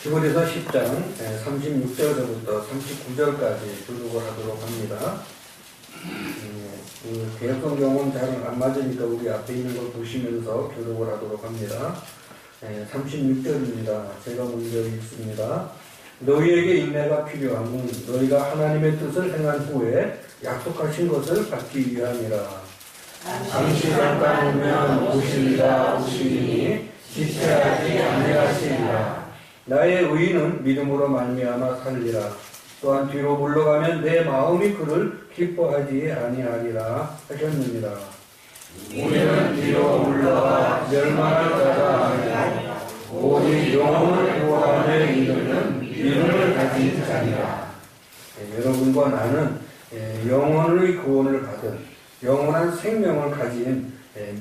히브리서 10장 36절부터 39절까지 교독을 하도록 합니다. 개혁성경은 잘 안 맞으니까 우리 앞에 있는 걸 보시면서 교독을 하도록 합니다. 36절입니다. 제가 먼저 읽습니다. 너희에게 인내가 필요함은 너희가 하나님의 뜻을 행한 후에 약속하신 것을 받기 위함이라. 잠시 잠깐 오면 오시리니 지체하지 아니하시리라. 나의 의인은 믿음으로 말미암아 살리라. 또한 뒤로 물러가면 내 마음이 그를 기뻐하지 아니하리라 하셨느니라. 우리는 뒤로 물러가 멸망할 자가 아니고 오직 영혼을 구원하며 이르는 믿음을 가진 자니라. 여러분과 나는 영혼의 구원을 받은 영원한 생명을 가진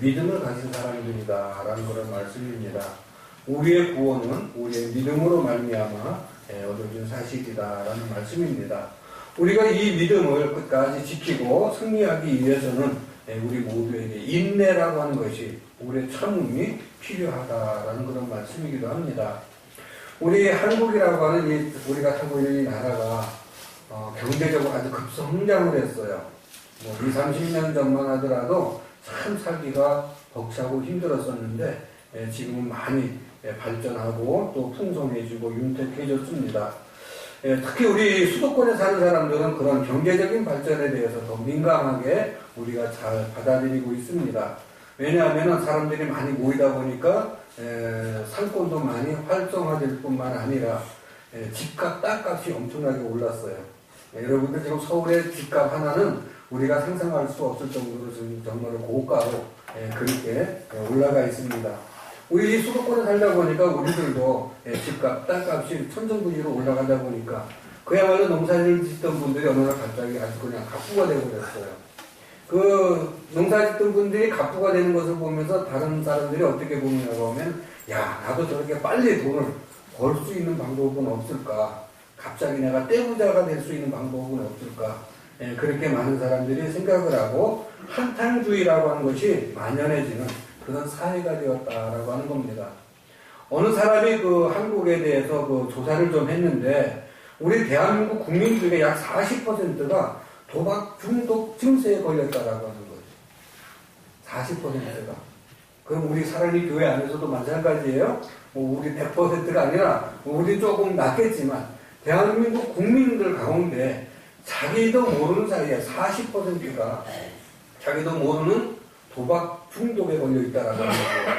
믿음을 가진 사람들이다 라는 그런 말씀입니다. 우리의 구원은 우리의 믿음으로 말미암아 얻어진 사실이다 라는 말씀입니다. 우리가 이 믿음을 끝까지 지키고 승리하기 위해서는 우리 모두에게 인내라고 하는 것이 우리의 참음이 필요하다라는 그런 말씀이기도 합니다. 우리 한국이라고 하는 우리가 살고 있는 이 나라가 경제적으로 아주 급성장을 했어요. 20, 30년 전만 하더라도 참 살기가 벅차고 힘들었었는데 지금은 많이 발전하고 또 풍성해지고 윤택해졌습니다. 특히 우리 수도권에 사는 사람들은 그런 경제적인 발전에 대해서 더 민감하게 우리가 잘 받아들이고 있습니다. 왜냐하면 사람들이 많이 모이다 보니까 상권도 많이 활성화될 뿐만 아니라 집값, 땅값이 엄청나게 올랐어요. 여러분들 지금 서울의 집값 하나는 우리가 상상할 수 없을 정도로 지금 정말 고가로 그렇게 올라가 있습니다. 우리 수도권에 살다 보니까 우리들도 집값, 땅값이 천정부지로 올라가다 보니까 그야말로 농사를 짓던 분들이 어느 날 갑자기 아주 그냥 갑부가 되어버렸어요. 그 농사 짓던 분들이 갑부가 되는 것을 보면서 다른 사람들이 어떻게 보느냐고 하면 야, 나도 저렇게 빨리 돈을 벌 수 있는 방법은 없을까? 갑자기 내가 떼부자가 될 수 있는 방법은 없을까? 그렇게 많은 사람들이 생각을 하고 한탕주의라고 하는 것이 만연해지는 그런 사회가 되었다라고 하는 겁니다. 어느 사람이 그 한국에 대해서 그 조사를 좀 했는데 우리 대한민국 국민 중에 약 40%가 도박 중독 증세에 걸렸다라고 하는 거죠. 40%가. 그럼 우리 사랑의 교회 안에서도 마찬가지예요. 우리 100%가 아니라 우리 조금 낮겠지만 대한민국 국민들 가운데 자기도 모르는 사이에 40%가 자기도 모르는 도박 중독에 걸려 있다라고 하는 거예요.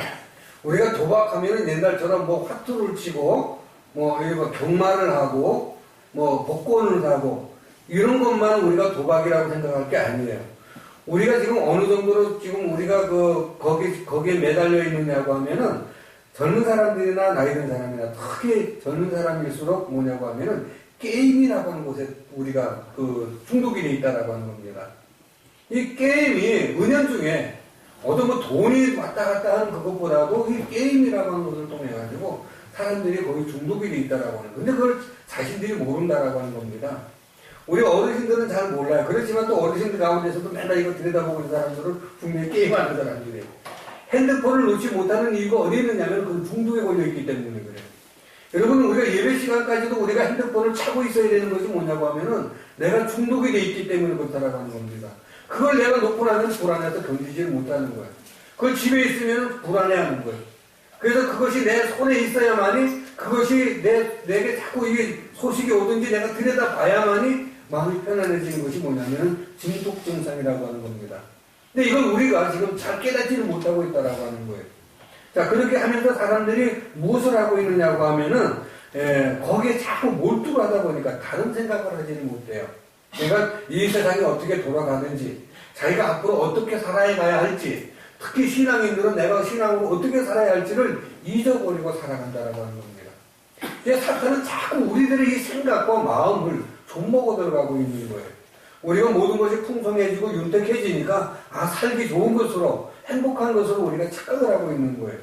우리가 도박하면은 옛날처럼 화투를 치고 경마를 하고 복권을 사고 이런 것만 우리가 도박이라고 생각할 게 아니에요. 우리가 지금 어느 정도로 지금 우리가 거기에 매달려 있느냐고 하면은 젊은 사람들이나 나이 든 사람이나 특히 젊은 사람일수록 뭐냐고 하면은 게임이라고 하는 곳에 우리가 중독이 돼 있다라고 하는 겁니다. 이 게임이 은연중에 돈이 왔다 갔다 하는 그것보다도 이 게임이라고 하는 것을 통해 가지고 사람들이 거의 중독이 돼 있다라고 하는. 근데 그걸 자신들이 모른다라고 하는 겁니다. 우리 어르신들은 잘 몰라요. 그렇지만 또 어르신들 가운데서도 맨날 이거 들여다보고 있는 사람들은 분명히 게임하는 사람들이에요. 핸드폰을 놓지 못하는 이유가 어디 있느냐면 그 중독에 걸려 있기 때문에 그래요. 여러분, 우리가 예배 시간까지도 우리가 핸드폰을 차고 있어야 되는 것이 뭐냐고 하면은 내가 중독이 돼 있기 때문에 그렇다라고 하는 겁니다. 그걸 내가 놓고 나면 불안해서 견디지를 못하는 거예요. 그걸 집에 있으면 불안해하는 거예요. 그래서 그것이 내 손에 있어야만이 그것이 내게 자꾸 이게 소식이 오든지 내가 들여다 봐야만이 마음이 편안해지는 것이 뭐냐면 중독 증상이라고 하는 겁니다. 근데 이건 우리가 지금 잘 깨닫지를 못하고 있다라고 하는 거예요. 자, 그렇게 하면서 사람들이 무엇을 하고 있느냐고 하면은 거기에 자꾸 몰두하다 보니까 다른 생각을 하지는 못해요. 내가 이 세상이 어떻게 돌아가는지, 자기가 앞으로 어떻게 살아가야 할지, 특히 신앙인들은 내가 신앙으로 어떻게 살아야 할지를 잊어버리고 살아간다라고 하는 겁니다. 이제 사탄은 자꾸 우리들의 이 생각과 마음을 좀먹어 들어가고 있는 거예요. 우리가 모든 것이 풍성해지고 윤택해지니까 살기 좋은 것으로 행복한 것으로 우리가 착각을 하고 있는 거예요.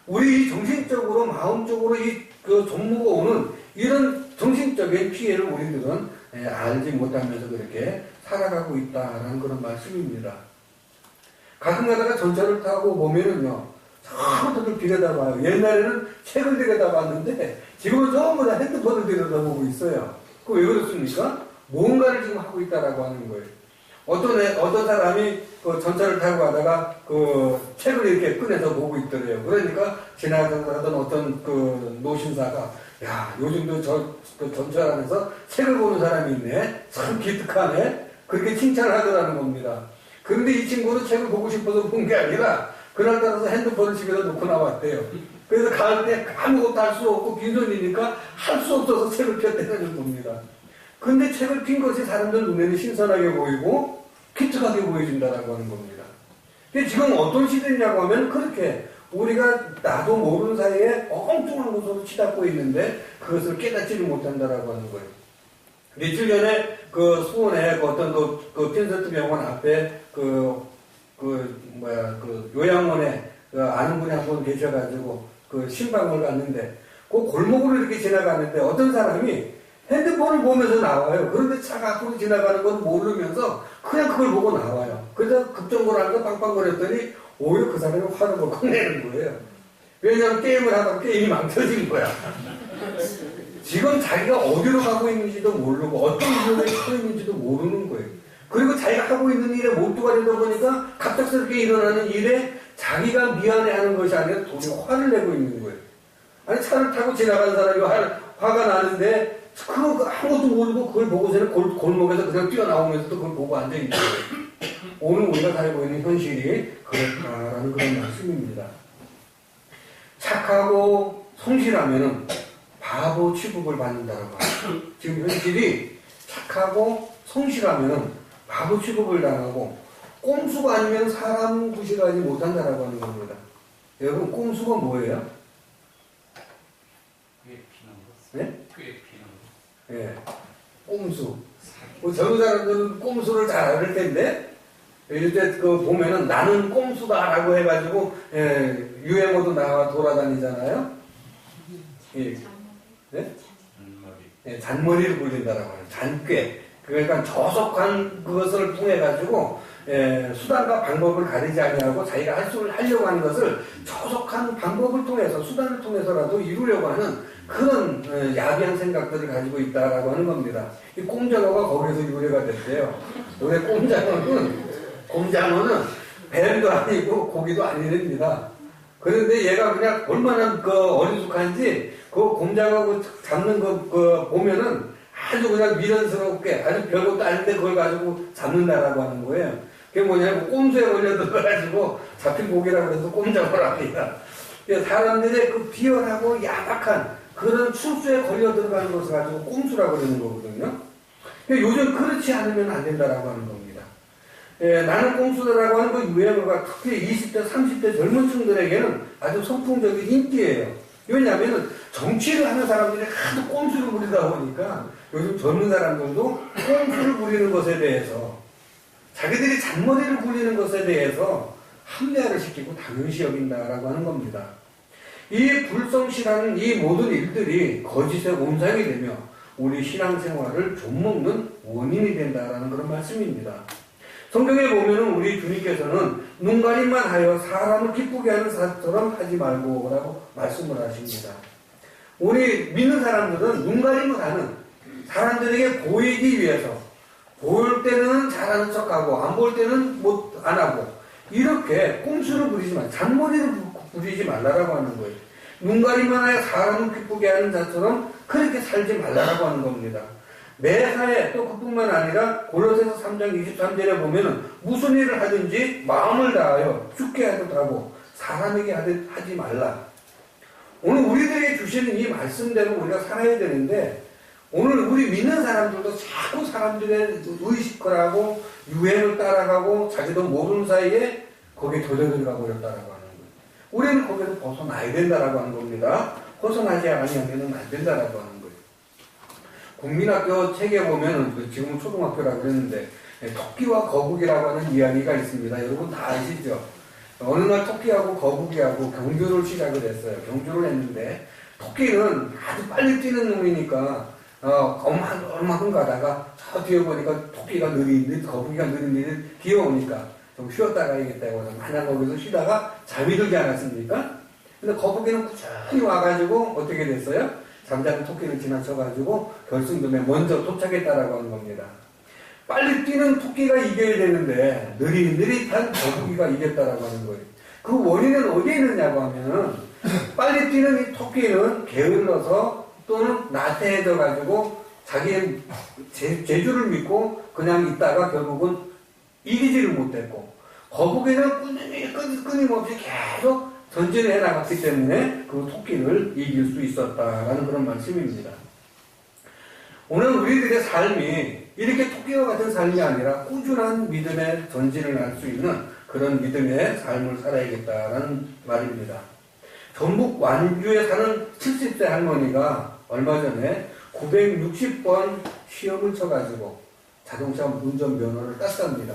우리 정신적으로 마음적으로 좀먹어 오는 이런 정신적인 피해를 우리들은 알지 못하면서 그렇게 살아가고 있다라는 그런 말씀입니다. 가끔 가다가 전철을 타고 보면은요, 처음부터 들여다봐요. 옛날에는 책을 들여다봤는데 지금은 전부 다 핸드폰을 들여다보고 있어요. 그 왜 그렇습니까? 뭔가를 지금 하고 있다라고 하는 거예요. 어떤 사람이 그 전차를 타고 가다가 그 책을 이렇게 꺼내서 보고 있더래요. 그러니까 지나가던 어떤 그 노신사가 야, 요즘도 그 전차 안에서 책을 보는 사람이 있네. 참 기특하네. 그렇게 칭찬을 하더라는 겁니다. 그런데 이 친구는 책을 보고 싶어서 본 게 아니라 그날따라서 핸드폰을 집에다 놓고 나왔대요. 그래서 갈 때 아무것도 할 수 없고 빈손이니까 할 수 없어서 책을 폈다는 겁니다. 근데 책을 핀 것이 사람들 눈에는 신선하게 보이고 기특하게 보여진다라고 하는 겁니다. 근데 지금 어떤 시대냐고 하면 그렇게 우리가 나도 모르는 사이에 엉뚱한 곳으로 치닫고 있는데 그것을 깨닫지를 못한다라고 하는 거예요. 며칠 전에 그 수원에 어떤 그 핀서트 병원 앞에 그 요양원에 아는 분이 한 분 계셔가지고 그 신방을 갔는데 그 골목으로 이렇게 지나가는데 어떤 사람이 핸드폰을 보면서 나와요. 그런데 차가 앞으로 지나가는 건 모르면서 그냥 그걸 보고 나와요. 그래서 급정거를 하면서 빵빵거렸더니 오히려 그 사람이 화를 먹고 내는 거예요. 왜냐하면 게임을 하다가 게임이 망쳐진 거야. 지금 자기가 어디로 가고 있는지도 모르고 어떤 일에 처해 있는지도 모르는 거예요. 그리고 자기가 하고 있는 일에 몰두가 되다 보니까 갑작스럽게 일어나는 일에 자기가 미안해하는 것이 아니라 도리어 화를 내고 있는 거예요. 아니 차를 타고 지나가는 사람이 화가 나는데 그거 아무것도 모르고 그걸 보고서는 골목에서 그냥 뛰어나오면서 또 그걸 보고 앉아있는 거예요. 오늘 우리가 살고 있는 현실이 그렇다라는 그런 말씀입니다. 착하고 성실하면은 바보 취급을 받는다고 하죠. 지금 현실이 착하고 성실하면은 바보 취급을 당하고 꼼수가 아니면 사람 구실하지 못한다라고 하는 겁니다. 여러분 꼼수가 뭐예요? 네? 예, 꼼수. 뭐 젊은 사람들은 꼼수를 잘 알 텐데, 이럴 때 그 보면은 나는 꼼수다라고 해가지고, 예, 유행어도 나와 돌아다니잖아요. 예. 네? 예, 잔머리를 굴린다라고 하는 잔꾀. 그러니까 저속한 그것을 통해가지고, 예, 수단과 방법을 가리지 아니하고 자기가 하려고 하는 것을 저속한 방법을 통해서, 수단을 통해서라도 이루려고 하는 그런 야비한 생각들을 가지고 있다라고 하는 겁니다. 이 꼼장어가 거기서 유래가 됐대요. 원래 꼼장어는 뱀도 아니고 고기도 아니랍니다. 그런데 얘가 그냥 얼마나 그 어리숙한지 그 꼼장어 잡는 거 보면은 아주 그냥 미련스럽게 아주 별것도 아닌데 그걸 가지고 잡는다라고 하는 거예요. 그게 뭐냐면 꼼수에 걸려들어가지고 잡힌 고기라고 해서 꼼장어라 합니다. 사람들의 그 비열하고 야박한 그런 술수에 걸려 들어가는 것을 가지고 꼼수라고 그러는 거거든요. 요즘 그렇지 않으면 안 된다라고 하는 겁니다. 예, 나는 꼼수다라고 하는 그 유행어가 특히 20대, 30대 젊은 층들에게는 아주 선풍적인 인기예요. 왜냐하면 정치를 하는 사람들이 하도 꼼수를 부리다 보니까 요즘 젊은 사람들도 꼼수를 부리는 것에 대해서 자기들이 잔머리를 굴리는 것에 대해서 합리화를 시키고 당연시 여긴다라고 하는 겁니다. 이 불성실한 이 모든 일들이 거짓의 온상이 되며 우리 신앙생활을 좀먹는 원인이 된다라는 그런 말씀입니다. 성경에 보면은 우리 주님께서는 눈가림만 하여 사람을 기쁘게 하는 사람처럼 하지 말고 라고 말씀을 하십니다. 우리 믿는 사람들은 눈가림을 하는 사람들에게 보이기 위해서 보일 때는 잘하는 척하고 안 볼 때는 안 하고 이렇게 꼼수를 부리지 말, 잔머리를 부리지 말라라고 하는 거예요. 눈가림만 하여 사람을 기쁘게 하는 자처럼 그렇게 살지 말라라고 하는 겁니다. 매사에 또 그뿐만 아니라 골로새서 3장 23절에 보면은 무슨 일을 하든지 마음을 다하여 죽게 하고 사람에게 하지 말라. 오늘 우리들에게 주시는 이 말씀대로 우리가 살아야 되는데 오늘 우리 믿는 사람들도 자꾸 사람들의 의식하고 유행을 따라가고 자기도 모르는 사이에 거기에 젖어들어가고 있다라고 하는 거예요. 우리는 거기서 벗어나야 된다라고 하는 겁니다. 벗어나지 않으면 안 된다라고 하는 거예요. 국민학교 책에 보면 지금은 초등학교라고 그랬는데 토끼와 거북이라고 하는 이야기가 있습니다. 여러분 다 아시죠? 어느 날 토끼하고 거북이하고 경주를 시작을 했어요. 경주를 했는데 토끼는 아주 빨리 뛰는 놈이니까 얼마큼 가다가 저 뒤에 보니까 토끼가 느린데 거북이가 느린데 뒤에 오니까 좀 쉬었다 가야겠다고 해서 마냥 거기서 쉬다가 잠이 들지 않았습니까? 근데 거북이는 꾸준히 와가지고 어떻게 됐어요? 잠자는 토끼를 지나쳐가지고 결승점에 먼저 도착했다라고 하는 겁니다. 빨리 뛰는 토끼가 이겨야 되는데 느릿느릿한 거북이가 이겼다라고 하는 거예요. 그 원인은 어디에 있느냐고 하면 빨리 뛰는 이 토끼는 게을러서 또는 나태해져가지고 자기의 재주를 믿고 그냥 있다가 결국은 이기지를 못했고, 거북이는 끊임없이 계속 전진해 나갔기 때문에 그 토끼를 이길 수 있었다라는 그런 말씀입니다. 오늘 우리들의 삶이 이렇게 토끼와 같은 삶이 아니라 꾸준한 믿음의 전진을 할 수 있는 그런 믿음의 삶을 살아야겠다라는 말입니다. 전북 완주에 사는 70세 할머니가 얼마 전에 960번 시험을 쳐가지고 자동차 운전면허를 땄답니다.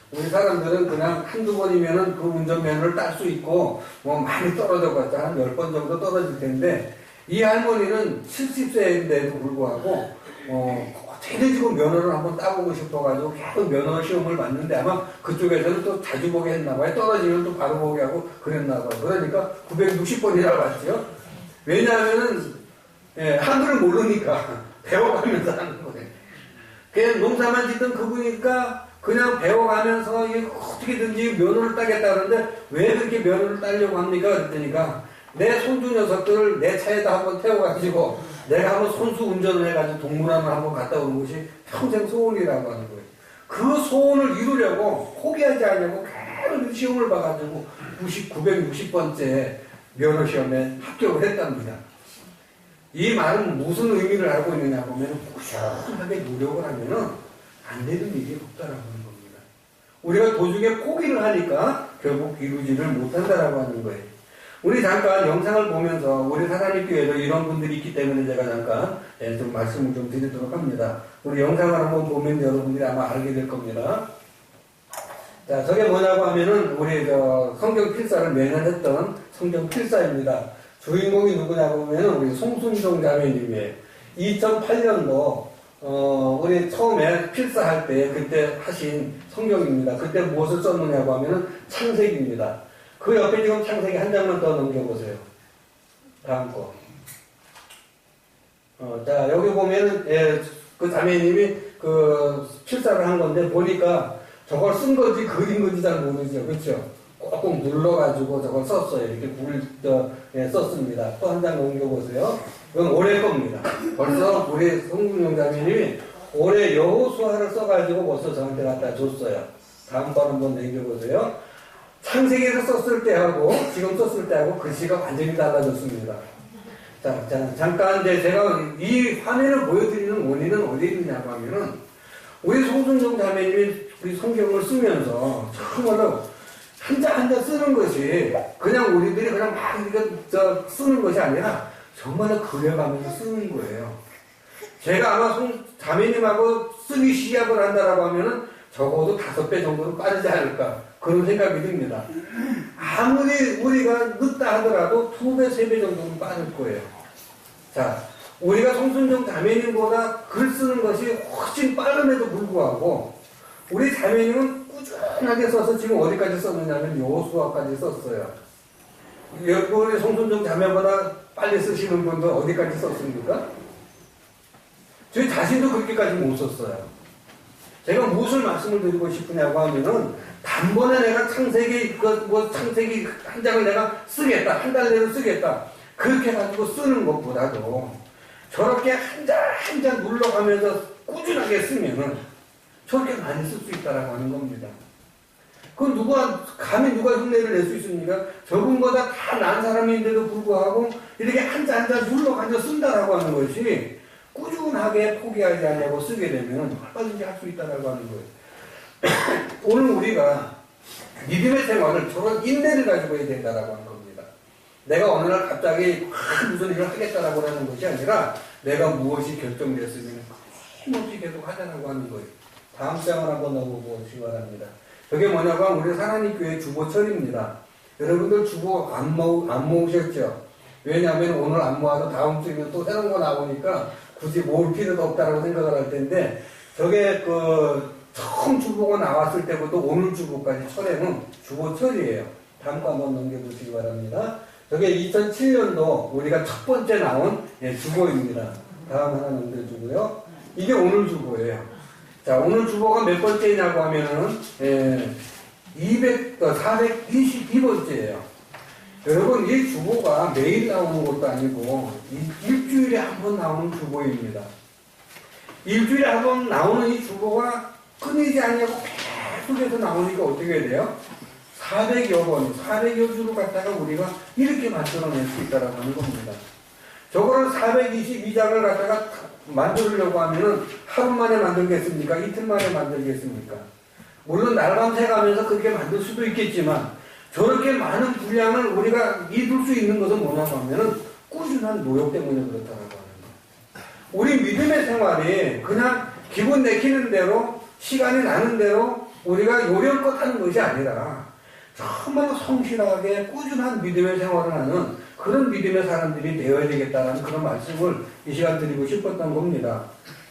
우리 사람들은 그냥 한두 번이면은 그 운전면허를 딸 수 있고, 뭐 많이 떨어져봤자 한 10번 정도 떨어질 텐데, 이 할머니는 70세인데도 불구하고, 어떻게든 지금 면허를 한번 따보고 싶어가지고 계속 면허 시험을 봤는데 아마 그쪽에서는 또 자주 보게 했나봐요. 떨어지면 또 바로 보게 하고 그랬나봐요. 그러니까 960번이라고 했죠. 왜냐하면은, 한글을 모르니까 배워가면서 하는 거예요. 그냥 농사만 짓던 그분이니까 그냥 배워가면서 어떻게든지 면허를 따겠다 그러는데 왜 그렇게 면허를 따려고 합니까? 그랬더니까 내 손주 녀석들을 내 차에다 한번 태워가지고 내가 한번 손수 운전을 해가지고 동물원을 한번 갔다 오는 것이 평생 소원이라고 하는 거예요. 그 소원을 이루려고 포기하지 않냐고 계속 시험을 봐가지고 960번째 면허 시험에 합격을 했답니다. 이 말은 무슨 의미를 알고 있느냐 보면 꾸준하게 노력을 하면은 안 되는 일이 없다라고 하는 겁니다. 우리가 도중에 포기를 하니까 결국 이루지를 못한다라고 하는 거예요. 우리 잠깐 영상을 보면서 우리 하나님 교회에도 이런 분들이 있기 때문에 제가 잠깐 좀 말씀을 좀 드리도록 합니다. 우리 영상을 한번 보면 여러분들이 아마 알게 될 겁니다. 자, 저게 뭐냐고 하면은 우리 성경 필사를 매년 했던 성경 필사입니다. 주인공이 누구냐고 하면은 우리 송순종 자매님이에요. 2008년도 우리 처음에 필사할 때 그때 하신 성경입니다. 그때 무엇을 썼느냐고 하면은 창세기입니다. 그 옆에 지금 창세기 한 장만 더 넘겨보세요. 다음 거. 자, 여기 보면은, 그 자매님이 그 필사를 한 건데, 보니까 저걸 쓴 건지 그린 건지 잘 모르죠. 그렇죠? 꼭 눌러가지고 저걸 썼어요. 이렇게 썼습니다. 또 한 장 넘겨보세요. 이건 올해 겁니다. 벌써 우리 송군용 자매님이 올해 여호수아를 써가지고 벌써 저한테 갖다 줬어요. 다음 번 한번 넘겨보세요. 창세기에서 썼을 때하고 지금 썼을 때하고 글씨가 완전히 달라졌습니다. 자, 잠깐 이제 제가 이 화면을 보여드리는 원인은 어디에 있느냐고 하면은 우리 송순정 자매님이 우리 성경을 쓰면서 정말로 한자 쓰는 것이 그냥 우리들이 그냥 막 쓰는 것이 아니라 정말로 그려가면서 쓰는 거예요. 제가 아마 자매님하고 쓰기 시작을 한다라고 하면은 적어도 5배 정도는 빠르지 않을까 그런 생각이 듭니다. 아무리 우리가 늦다 하더라도 2배, 3배 정도는 빠를 거예요. 자, 우리가 송순정 자매님보다 글 쓰는 것이 훨씬 빠름에도 불구하고 우리 자매님은 꾸준하게 써서 지금 어디까지 썼느냐면 여호수아까지 썼어요. 우리 송순정 자매보다 빨리 쓰시는 분도 어디까지 썼습니까? 저희 자신도 그렇게까지 못 썼어요. 제가 무엇을 말씀을 드리고 싶으냐고 하면은 단번에 내가 창세기 창세기 한 장을 내가 쓰겠다, 한 달 내로 쓰겠다 그렇게 가지고 쓰는 것보다도 저렇게 한 장 눌러가면서 꾸준하게 쓰면은 저렇게 많이 쓸 수 있다라고 하는 겁니다. 그럼 감히 누가 흉내를 낼 수 있습니까? 저분보다 다 나은 사람인데도 불구하고 이렇게 한 장 눌러가지고 쓴다라고 하는 것이 꾸준하게 포기하지 않냐고 쓰게 되면 얼마든지 할 수 있다라고 하는 거예요. 오늘 우리가 믿음의 생활을 저런 인내를 가지고 해야 된다라고 하는 겁니다. 내가 어느 날 갑자기 무슨 일을 하겠다라고 하는 것이 아니라 내가 무엇이 결정됐으면 힘없이 계속 하자라고 하는 거예요. 다음 장을 한번 넘어보시기 바랍니다. 저게 뭐냐고 하면 우리 하나님 교회 주보철입니다. 여러분들 주보 안 모으셨죠? 왜냐하면 오늘 안 모아도 다음 주에는 또 새로운 거 나오니까 굳이 모을 필요도 없다라고 생각을 할 텐데 저게 처음 주보가 나왔을 때부터 오늘 주보까지 철회는 주보철이에요. 다음 거 한번 넘겨주시기 바랍니다. 저게 2007년도 우리가 첫 번째 나온 주보입니다. 다음 하나 넘겨주고요. 이게 오늘 주보예요. 자, 오늘 주보가 몇 번째냐고 하면은 422번째예요. 여러분, 이 주보가 매일 나오는 것도 아니고 일주일에 한 번 나오는 주보입니다. 일주일에 한 번 나오는 이 주보가 끊이지 않냐고 계속해서 나오니까 어떻게 돼요? 400여 번, 400여 주로 갖다가 우리가 이렇게 만들어낼 수 있다라고 하는 겁니다. 저거를 422장을 갖다가 만들려고 하면은 하루 만에 만들겠습니까? 이틀 만에 만들겠습니까? 물론 날밤새 가면서 그렇게 만들 수도 있겠지만 저렇게 많은 분량을 우리가 이룰 수 있는 것은 뭐냐고 하면은 꾸준한 노력 때문에 그렇다라고 하는 거예요. 우리 믿음의 생활이 그냥 기분 내키는 대로 시간이 나는 대로 우리가 요령껏 하는 것이 아니라 정말 성실하게 꾸준한 믿음의 생활을 하는 그런 믿음의 사람들이 되어야 되겠다는 그런 말씀을 이 시간 드리고 싶었던 겁니다.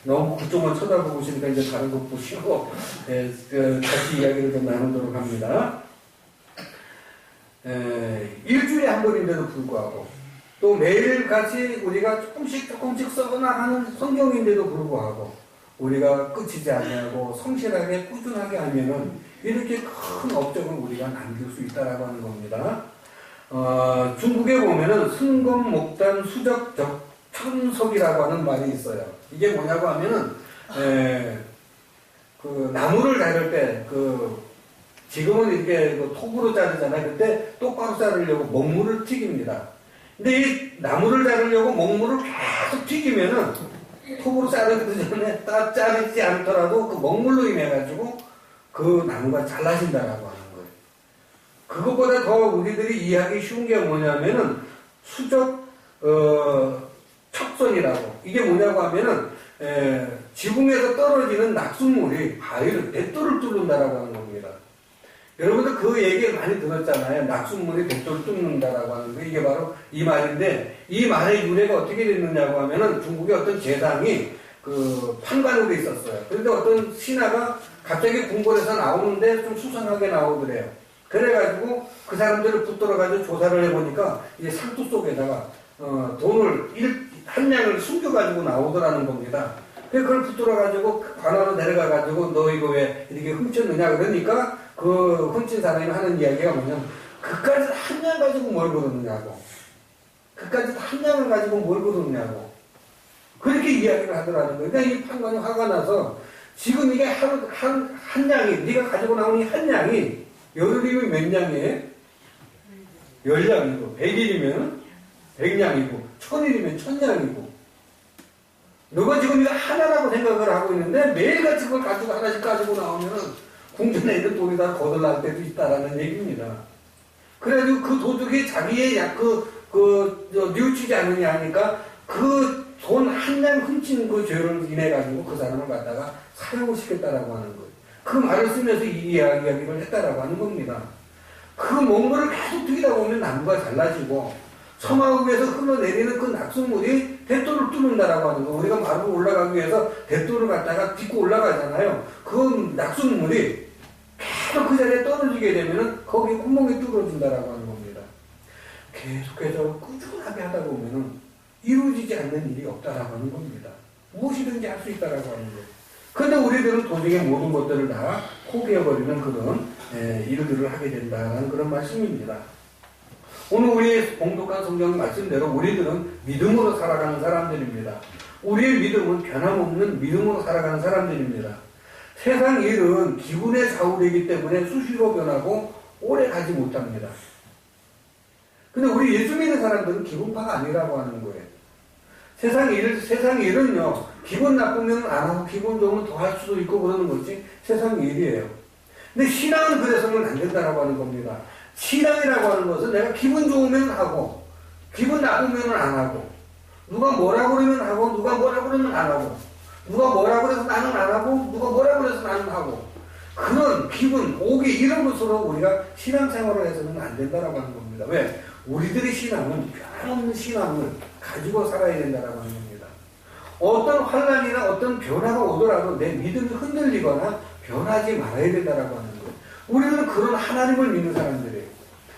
너무 그쪽만 쳐다보고 있으니까 이제 다른 거 보시고 다시 이야기를 좀 나누도록 합니다. 일주일에 한 번인데도 불구하고 또 매일같이 우리가 조금씩 써나가는 성경인데도 불구하고 우리가 끝이지 아니하고 성실하게 꾸준하게 하면은 이렇게 큰 업적을 우리가 남길 수 있다라고 하는 겁니다. 중국에 보면은 승검 목단 수적 천석이라고 하는 말이 있어요. 이게 뭐냐고 하면은 그 나무를 자를 때 지금은 이렇게 톱으로 자르잖아요. 그때 똑바로 자르려고 먹물을 튀깁니다. 근데 이 나무를 자르려고 먹물을 계속 튀기면은 톱으로 자르기 전에 딱 자르지 않더라도 그 먹물로 인해 가지고 그 나무가 잘라진다라고 하는 거예요. 그것보다 더 우리들이 이해하기 쉬운 게 뭐냐면은 수적 척선이라고. 이게 뭐냐고 하면은 지붕에서 떨어지는 낙숫물이 바위를 대돌을 뚫는다라고 하는 겁니다. 여러분들 그 얘기 많이 들었잖아요. 낙숫물이 대돌을 뚫는다라고 하는 거. 이게 바로 이 말인데 이 말의 유래가 어떻게 됐느냐고 하면은 중국의 어떤 재상이 그 판관으로 있었어요. 그런데 어떤 신하가 갑자기 궁궐에서 나오는데 좀 수상하게 나오더래요. 그래가지고 그 사람들을 붙들어가지고 조사를 해보니까 이제 상투 속에다가 돈을 한 냥을 숨겨가지고 나오더라는 겁니다. 그걸 붙들어가지고 관하로 내려가가지고 너 이거 왜 이렇게 훔쳤느냐 그러니까 그 훔친 사람이 하는 이야기가 뭐냐면 그까지 한 냥 가지고 뭘 거뒀느냐고. 그까지 한 냥을 가지고 뭘 거뒀냐고. 그렇게 이야기를 하더라는 거예요. 그러니까 이 판관이 화가 나서 지금 이게 한 냥이 네가 가지고 나온 이 한 냥이 열흘이면 몇 냥이에요? 10냥이고 100일이면 100냥이고 1000일이면 1000냥이고 너가 지금 이거 하나라고 생각을 하고 있는데 매일같이 그걸 가지고 하나씩 가지고 나오면은 궁전에 있는 돈이 다 거덜날 때도 있다라는 얘기입니다. 그래가지고 그 도둑이 자기의 뉘우치지 않느냐 하니까 그 돈 한 냥 훔친 그 죄를 인해가지고 그 사람을 갖다가 사형을 시켰다라고 하는 거예요. 그 말을 쓰면서 이 이야기를 했다라고 하는 겁니다. 그 먹물을 계속 튀기다 보면 나무가 잘라지고 서마읍에서 흘러내리는 그 낙숫물이 대돌을 뚫는다라고 하는 거. 우리가 마루로 올라가기 위해서 대돌을 갖다가 딛고 올라가잖아요. 그 낙숫물이 계속 그 자리에 떨어지게 되면은 거기에 구멍이 뚫어진다라고 하는 겁니다. 계속해서 꾸준하게 하다 보면은 이루어지지 않는 일이 없다라고 하는 겁니다. 무엇이든지 할 수 있다라고 하는 거예요. 그런데 우리들은 도중에 모든 것들을 다 포기해버리는 그런 일들을 하게 된다는 그런 말씀입니다. 오늘 우리의 봉독한 성경 말씀대로 우리들은 믿음으로 살아가는 사람들입니다. 우리의 믿음은 변함없는 믿음으로 살아가는 사람들입니다. 세상 일은 기분의 좌우이기 때문에 수시로 변하고 오래 가지 못합니다. 근데 우리 예수 믿는 사람들은 기분파가 아니라고 하는 거예요. 세상 일은요, 기분 나쁘면 안 하고 기분 좋으면 더 할 수도 있고 그러는 거지 세상 일이에요. 근데 신앙은 그래서는 안 된다라고 하는 겁니다. 신앙이라고 하는 것은 내가 기분 좋으면 하고 기분 나쁘면 안 하고 누가 뭐라 그러면 하고 누가 뭐라 그러면 안 하고 누가 뭐라 그래서 나는 안 하고 누가 뭐라 그래서 나는 하고 그런 기분, 오기 이런 것으로 우리가 신앙생활을 해서는 안 된다라고 하는 겁니다. 왜? 우리들의 신앙은 변함없는 신앙을 가지고 살아야 된다라고 하는 겁니다. 어떤 환난이나 어떤 변화가 오더라도 내 믿음이 흔들리거나 변하지 말아야 된다라고 하는 거예요. 우리는 그런 하나님을 믿는 사람들이에요.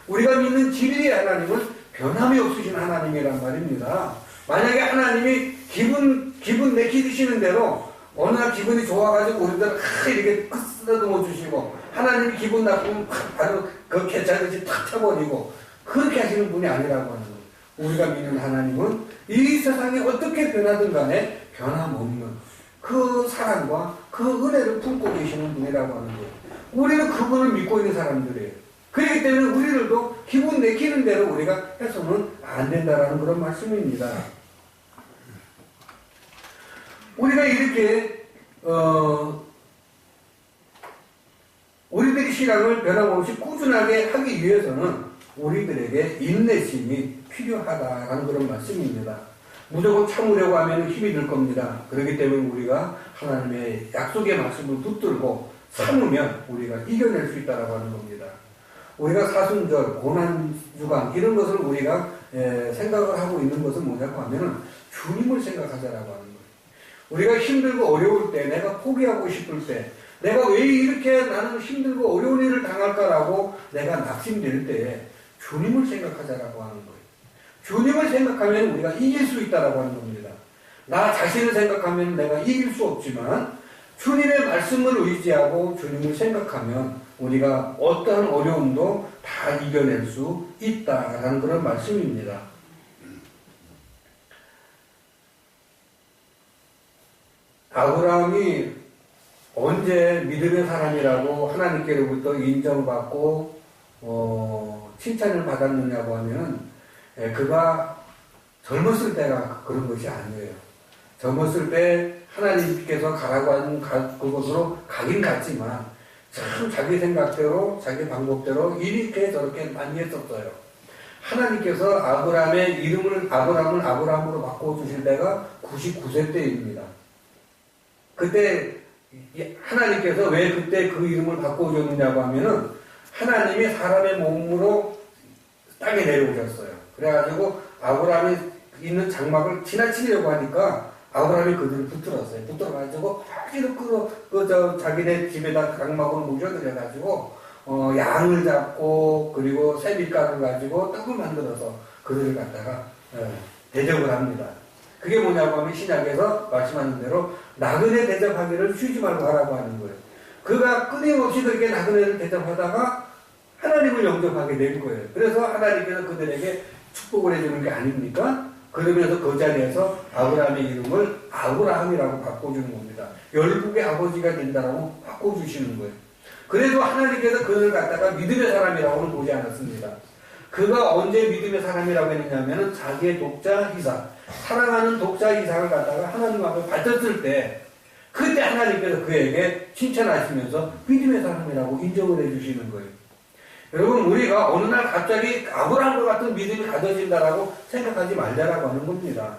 우리가 믿는 진리의 하나님은 변함이 없으신 하나님이란 말입니다. 만약에 하나님이 기분 내키시는 대로 어느 날 기분이 좋아가지고 우리들 이렇게 쓰다듬어 주시고, 하나님이 기분 나쁘면 바로 그 개차듯이 탁 쳐버리고, 그렇게 하시는 분이 아니라고 하는 거예요. 우리가 믿는 하나님은 이 세상이 어떻게 변하든 간에 변함없는 그 사랑과 그 은혜를 품고 계시는 분이라고 하는 거예요. 우리는 그분을 믿고 있는 사람들이에요. 그렇기 때문에 우리들도 기분 내키는 대로 우리가 해서는 안 된다라는 그런 말씀입니다. 우리가 이렇게 우리들의 신앙을 변함없이 꾸준하게 하기 위해서는 우리들에게 인내심이 필요하다라는 그런 말씀입니다. 무조건 참으려고 하면 힘이 들 겁니다. 그렇기 때문에 우리가 하나님의 약속의 말씀을 붙들고 참으면 우리가 이겨낼 수 있다고 하는 겁니다. 우리가 사순절, 고난주간 이런 것을 우리가 생각을 하고 있는 것은 뭐냐고 하면은 주님을 생각하자라고 하는 거예요. 우리가 힘들고 어려울 때, 내가 포기하고 싶을 때, 내가 왜 이렇게 나는 힘들고 어려운 일을 당할까라고 내가 낙심될 때 주님을 생각하자라고 하는 거예요. 주님을 생각하면 우리가 이길 수 있다라고 하는 겁니다. 나 자신을 생각하면 내가 이길 수 없지만 주님의 말씀을 의지하고 주님을 생각하면 우리가 어떠한 어려움도 다 이겨낼 수 있다라는 그런 말씀입니다. 아브라함이 언제 믿음의 사람이라고 하나님께로부터 인정받고 칭찬을 받았느냐고 하면 그가 젊었을 때가 그런 것이 아니에요. 젊었을 때 하나님께서 가라고 하는 그곳으로 가긴 갔지만 참 자기 생각대로 자기 방법대로 이렇게 저렇게 많이 했었어요. 하나님께서 아브라함의 이름을 아브라함으로 바꿔주실 때가 99세 때입니다. 그때 하나님께서 왜 그때 그 이름을 바꿔줬느냐고 하면은 하나님이 사람의 몸으로 땅에 내려오셨어요. 그래가지고 아브라함이 있는 장막을 지나치려고 하니까 아브라함이 그들을 붙들었어요. 붙들어가지고 억지로 자기네 집에다 장막을 모셔들여가지고 양을 잡고 그리고 새밀가루를 가지고 떡을 만들어서 그들을 갖다가 대접을 합니다. 그게 뭐냐고 하면 신약에서 말씀하는 대로 나그네 대접하기를 쉬지 말고 하라고 하는 거예요. 그가 끊임없이 그렇게 나그네를 대접하다가 하나님을 영접하게 된 거예요. 그래서 하나님께서 그들에게 축복을 해주는 게 아닙니까? 그러면서 그 자리에서 아브라함의 이름을 아브라함이라고 바꿔주는 겁니다. 열국의 아버지가 된다라고 바꿔주시는 거예요. 그래도 하나님께서 그를 갖다가 믿음의 사람이라고는 보지 않았습니다. 그가 언제 믿음의 사람이라고 했느냐면 자기의 독자 이삭, 사랑하는 독자 이삭을 갖다가 하나님 앞에 바쳤을 때 그때 하나님께서 그에게 칭찬하시면서 믿음의 사람이라고 인정을 해주시는 거예요. 여러분, 우리가 어느 날 갑자기 아브라함과 같은 믿음이 가져진다라고 생각하지 말자라고 하는 겁니다.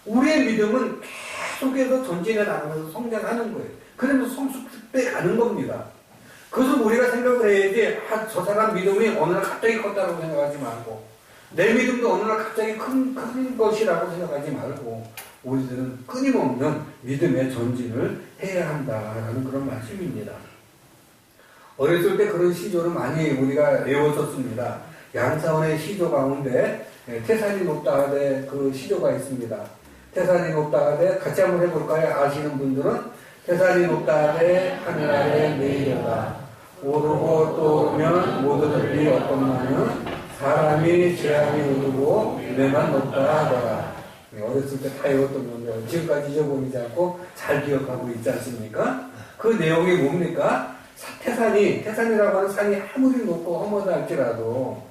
우리의 믿음은 계속해서 전진해 나가면서 성장하는 거예요. 그러면서 성숙해 가는 겁니다. 그것을 우리가 생각을 해야지, 저 사람 믿음이 어느 날 갑자기 컸다고 생각하지 말고, 내 믿음도 어느 날 갑자기 큰 것이라고 생각하지 말고, 우리들은 끊임없는 믿음의 전진을 해야 한다라는 그런 말씀입니다. 어렸을 때 그런 시조를 많이 우리가 외웠었습니다. 양사원의 시조 가운데 태산이 높다 하되 그 시조가 있습니다. 태산이 높다 하되 같이 한번 해볼까요? 아시는 분들은 태산이 높다 하되 하늘 아래 내리려다 오르고 또 오면 모두들이 어떻나는 사람이 재앙이 오르고 내만 높다 하더라. 어렸을 때 다 외웠던 건데 지금까지 잊어버리지 않고 잘 기억하고 있지 않습니까? 그 내용이 뭡니까? 태산이라고 하는 산이 아무리 높고 험하다 할지라도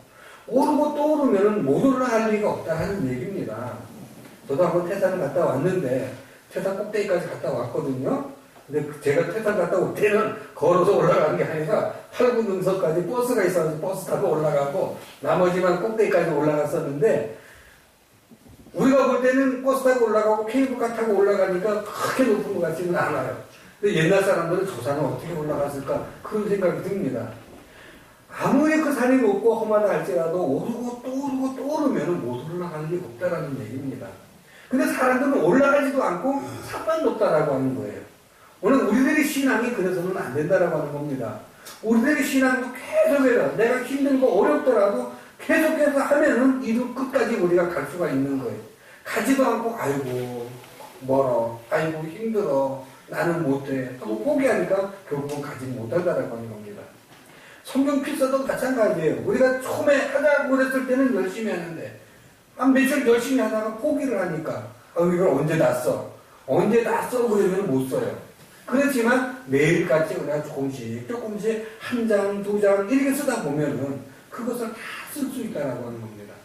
오르고 또 오르면 못 올라갈 리가 없다는 얘기입니다. 저도 한번 태산을 갔다 왔는데 태산 꼭대기까지 갔다 왔거든요. 근데 제가 태산 갔다 올 때는 걸어서 올라가는 게 아니라 8군 능선까지 버스가 있어서 버스 타고 올라가고 나머지만 꼭대기까지 올라갔었는데 우리가 볼 때는 버스 타고 올라가고 케이블카 타고 올라가니까 그렇게 높은 것 같지는 않아요. 근데 옛날 사람들은 저 산은 어떻게 올라갔을까? 그런 생각이 듭니다. 아무리 그 산이 높고 험하다 할지라도 오르고 또 오르고 또 오르면 못 올라갈 리 없다라는 얘기입니다. 근데 사람들은 올라가지도 않고 산만 높다라고 하는 거예요. 오늘 우리들의 신앙이 그래서는 안 된다라고 하는 겁니다. 우리들의 신앙도 계속해서 내가 힘들고 어렵더라도 계속해서 하면은 이루 끝까지 우리가 갈 수가 있는 거예요. 가지도 않고 아이고 멀어, 아이고 힘들어, 나는 못해 하고 포기하니까 결국은 가지 못한다라고 하는 겁니다. 성경 필사도 마찬가지예요. 우리가 처음에 하자고 그랬을 때는 열심히 하는데 한 며칠 열심히 하다가 포기를 하니까 이걸 언제 다 써? 언제 다 써? 그러면 못 써요. 그렇지만 매일같이 우리가 조금씩 한 장, 두 장 이렇게 쓰다 보면은 그것을 다 쓸 수 있다라고 하는 겁니다.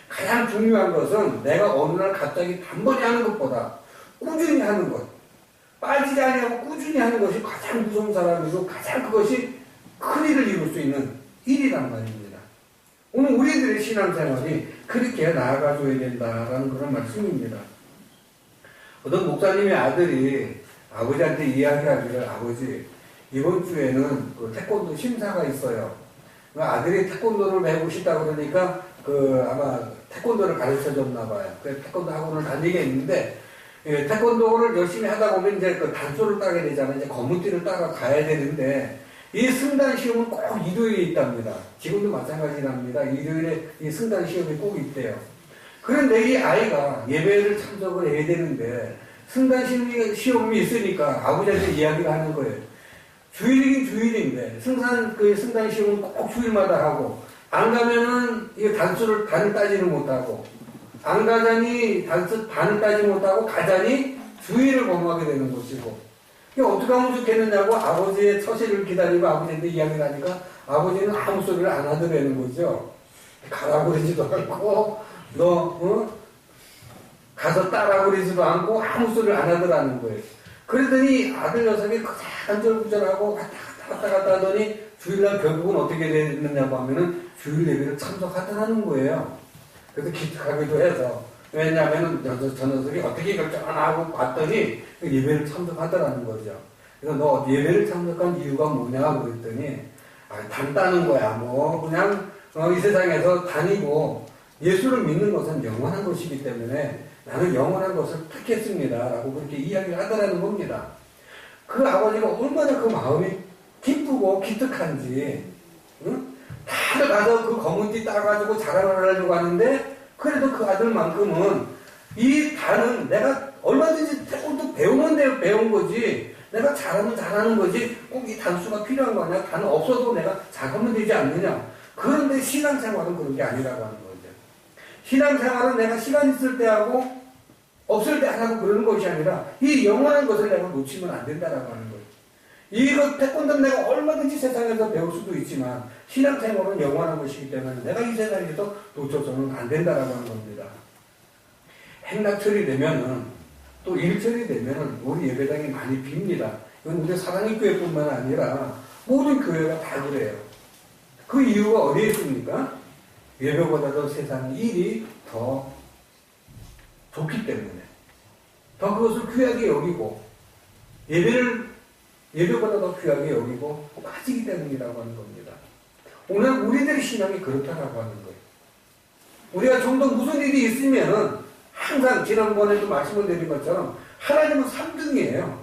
가장 중요한 것은 내가 어느 날 갑자기 단번에 하는 것보다 꾸준히 하는 것, 빠지지 않고 꾸준히 하는 것이 가장 무서운 사람이고 가장 그것이 큰 일을 이룰 수 있는 일이란 말입니다. 오늘 우리들의 신앙생활이 그렇게 나아가줘야 된다라는 그런 말씀입니다. 어떤 목사님의 아들이 아버지한테 이야기하기를, 아버지 이번 주에는 그 태권도 심사가 있어요. 아들이 태권도를 배우고 싶다 그러니까 아마 태권도를 가르쳐줬나 봐요. 그래서 태권도 학원을 다니게 했는데, 태권도를 열심히 하다 보면 이제 그 단소를 따게 되잖아요. 이제 검은띠를 따가 가야 되는데, 이 승단 시험은 꼭 일요일에 있답니다. 지금도 마찬가지랍니다. 일요일에 이 승단 시험이 꼭 있대요. 그런데 이 아이가 예배를 참석을 해야 되는데, 승단 시험이 있으니까 아버지한테 이야기를 하는 거예요. 주일이긴 주일인데, 승단 시험은 꼭 주일마다 하고, 안 가면은 이 단을 따지는 못하고, 안 가자니 단을 따지 못하고 가자니 주의를 범하게 되는 것이고, 이게 어떻게 하면 좋겠느냐고 아버지의 처시를 기다리고 아버지한테 이야기를 하니까 아버지는 아무 소리를 안 하더라는 거죠. 가라고 그러지도 않고 가서 따라고 그러지도 않고 아무 소리를 안 하더라는 거예요. 그러더니 아들 녀석이 안절부절하고 갔다 하더니 주일날 결국은 어떻게 됐느냐고 하면은 주일 예배를 참석하더라는 거예요. 그래서 기특하기도 해서, 왜냐하면 저 녀석이 어떻게 결정 안 하고 봤더니 예배를 참석하더라는 거죠. 그래서 너 예배를 참석한 이유가 뭐냐 그랬더니 단 따는 거야. 그냥 이 세상에서 다니고 예수를 믿는 것은 영원한 것이기 때문에 나는 영원한 것을 택했습니다 라고 그렇게 이야기를 하더라는 겁니다. 그 아버지가 얼마나 그 마음이 기쁘고 기특한지, 응? 다들 가서 그 검은띠 따가지고 자랑을 하려고 하는데, 그래도 그 아들만큼은 이 단은 내가 얼마든지 태권도 배우면 배운 거지, 내가 잘하면 잘하는 거지, 꼭 이 단수가 필요한 거 아니야? 단은 없어도 내가 잘하면 되지 않느냐? 그런데 신앙생활은 그런 게 아니라고 하는 거죠. 신앙생활은 내가 시간 있을 때 하고 없을 때 하라고 그러는 것이 아니라 이 영원한 것을 내가 놓치면 안 된다라고 하는 거예요. 이것 태권도는 내가 얼마든지 세상에서 배울 수도 있지만 신앙생활은 영원한 것이기 때문에 내가 이 세상에서 놓쳐서는 안 된다라고 하는 겁니다. 행락철이 되면은 또 일철이 되면은 우리 예배당이 많이 빕니다. 이건 우리 사랑의 교회뿐만 아니라 모든 교회가 다 그래요. 그 이유가 어디에 있습니까? 예배보다도 세상 일이 더 좋기 때문에 더 그것을 귀하게 여기고 예배보다 더 귀하게 여기고 빠지기 때문이라고 하는 겁니다. 오늘 우리들의 신앙이 그렇다라고 하는 거예요. 우리가 좀 더 무슨 일이 있으면은 항상 지난번에도 말씀을 드린 것처럼 하나님은 3등이에요.